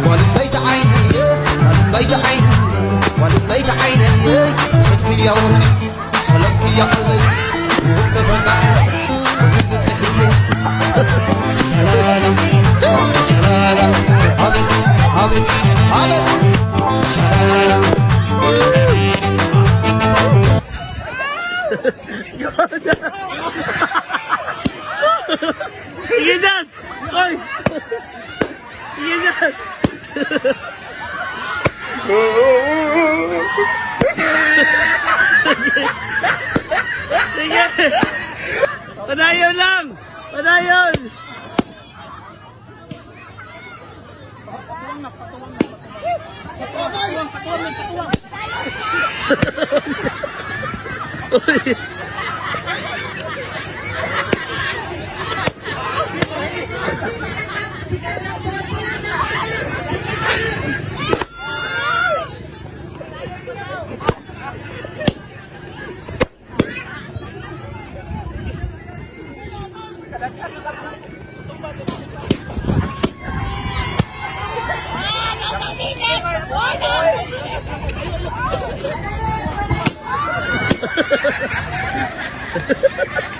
ولبيت عيني ولبيت عيني ولبيت عيني صدقي يا ولدي سلبت يا قلبي وارتفعت ولبت سحيتي سلالة سلالة هبت هبت هبت سلالة Yes! Ay! Yes! Sige! Padayon lang! Padayon! Uy! Ha ha ha!